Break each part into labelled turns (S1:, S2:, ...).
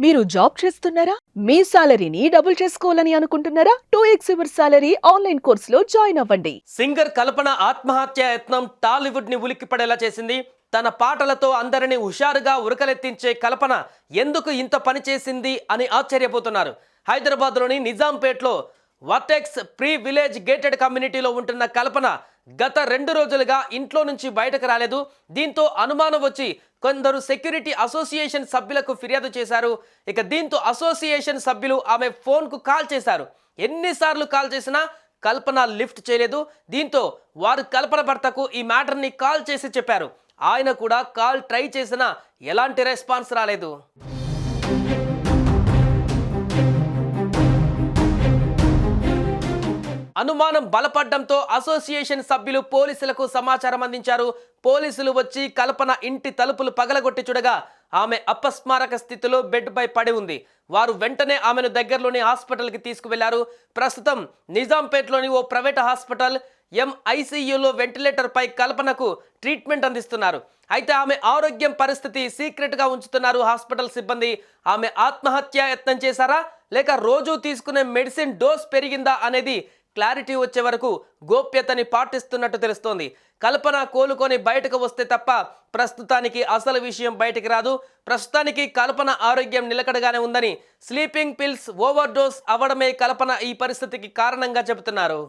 S1: మీరు జాబ్ చేస్తున్నారా? మీ సాలరీని డబుల్ చేసుకోవాలని అనుకుంటున్నారా? 2x యువర్ సాలరీ ఆన్లైన్ కోర్సులో జాయిన్ అవ్వండి.
S2: సింగర్ కల్పన ఆత్మహత్య యత్నం టాలీవుడ్ ని ఉలిక్కిపడేలా చేసింది. తన పాటలతో అందరిని హుషారుగా ఉరకలెత్తించే కల్పన ఎందుకు ఇంత పని చేసింది అని ఆశ్చర్యపోతున్నారు. హైదరాబాద్లోని నిజాంపేట్లో వర్టెక్స్ ప్రీ విలేజ్ గేటెడ్ కమ్యూనిటీలో ఉంటున్న కల్పన గత 2 రోజులుగా ఇంట్లో నుంచి బయటకు రాలేదు. దీంతో అనుమానం వచ్చి కొందరు సెక్యూరిటీ అసోసియేషన్ సభ్యులకు ఫిర్యాదు చేశారు. దీంతో అసోసియేషన్ సభ్యులు ఆమె ఫోన్కు కాల్ చేశారు. ఎన్నిసార్లు కాల్ చేసినా కల్పన లిఫ్ట్ చేయలేదు. దీంతో వారు కల్పన భర్తకు ఈ మ్యాటర్ని కాల్ చేసి చెప్పారు. ఆయన కూడా కాల్ ట్రై చేసినా ఎలాంటి రెస్పాన్స్ రాలేదు. అనుమానం బలపడడంతో అసోసియేషన్ సభ్యులు పోలీసులకు సమాచారం అందించారు. పోలీసులు వచ్చి కల్పన ఇంటి తలుపులు పగలగొట్టి చూడగా ఆమె అపస్మారక స్థితిలో బెడ్పై పడి ఉంది. వారు వెంటనే ఆమెను దగ్గరలోని హాస్పిటల్కి తీసుకువెళ్లారు. ప్రస్తుతం నిజాంపేట్లోని ఓ ప్రైవేట్ హాస్పిటల్ ఎంఐసియులో వెంటిలేటర్ పై కల్పనకు ట్రీట్మెంట్ అందిస్తున్నారు. అయితే ఆమె ఆరోగ్యం పరిస్థితి సీక్రెట్గా ఉంచుతున్నారు హాస్పిటల్ సిబ్బంది. ఆమె ఆత్మహత్య యత్నం చేశారా లేక రోజు తీసుకునే మెడిసిన్ డోస్ పెరిగిందా అనేది క్లారిటీ వచ్చే వరకు గోప్యతని పాటిస్తున్నట్టు తెలుస్తోంది. కల్పన కోలుకొని బయటకు వస్తే తప్ప ప్రస్తుతానికి అసలు విషయం బయటికి రాదు. ప్రస్తుతానికి కల్పన ఆరోగ్యం నిలకడగానే ఉందని, స్లీపింగ్ పిల్స్ ఓవర్ డోస్ అవ్వడమే కల్పన ఈ పరిస్థితికి కారణంగా చెబుతున్నారు.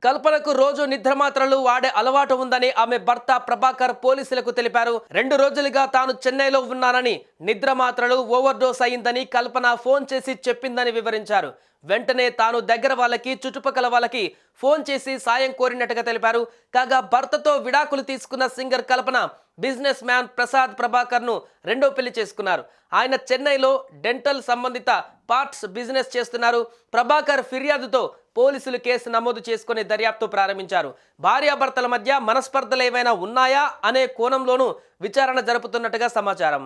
S2: కల్పనకు రోజు నిద్ర మాత్రలు వాడే అలవాటు ఉందని ఆమె భర్త ప్రభాకర్ పోలీసులకు తెలిపారు. 2 రోజులుగా తాను చెన్నైలో ఉన్నానని, నిద్ర మాత్రలు ఓవర్ డోస్ అయిందని కల్పన ఫోన్ చేసి చెప్పిందని వివరించారు. వెంటనే తాను దగ్గర వాళ్ళకి, చుట్టుపక్కల వాళ్ళకి ఫోన్ చేసి సాయం కోరినట్టుగా తెలిపారు. కాగా భర్తతో విడాకులు తీసుకున్న సింగర్ కల్పన బిజినెస్ మ్యాన్ ప్రసాద్ ప్రభాకర్ను రెండో పెళ్లి చేసుకున్నారు. ఆయన చెన్నైలో డెంటల్ సంబంధిత పార్ట్స్ బిజినెస్ చేస్తున్నారు. ప్రభాకర్ ఫిర్యాదుతో పోలీసులు కేసు నమోదు చేసుకుని దర్యాప్తు ప్రారంభించారు. భార్యాభర్తల మధ్య మనస్పర్ధలు ఏమైనా ఉన్నాయా అనే కోణంలోనూ విచారణ జరుపుతున్నట్టుగా సమాచారం.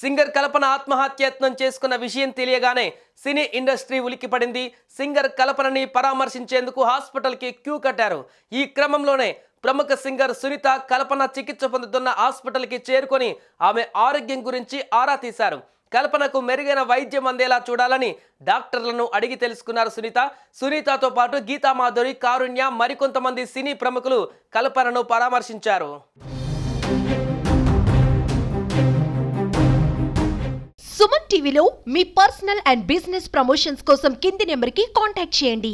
S2: సింగర్ కల్పన ఆత్మహత్యయత్నం చేసుకున్న విషయం తెలియగానే సినీ ఇండస్ట్రీ ఉలిక్కిపడింది. సింగర్ కల్పనని పరామర్శించేందుకు హాస్పిటల్కి క్యూ కట్టారు. ఈ క్రమంలోనే ప్రముఖ సింగర్ సునీత కల్పన చికిత్స పొందుతున్న హాస్పిటల్కి చేరుకొని ఆమె ఆరోగ్యం గురించి ఆరా తీశారు. కల్పనకు మెరుగైన వైద్యం అందేలా చూడాలని డాక్టర్లను అడిగి తెలుసుకున్నారు సునీత. సునీతతో పాటు గీతామాధురి, కారుణ్య, మరికొంతమంది సినీ ప్రముఖులు కల్పనను పరామర్శించారు.
S3: సుమన్ టీవీలో మీ పర్సనల్ అండ్ బిజినెస్ ప్రమోషన్స్ కోసం కింది నెంబర్కి కాంటాక్ట్ చేయండి.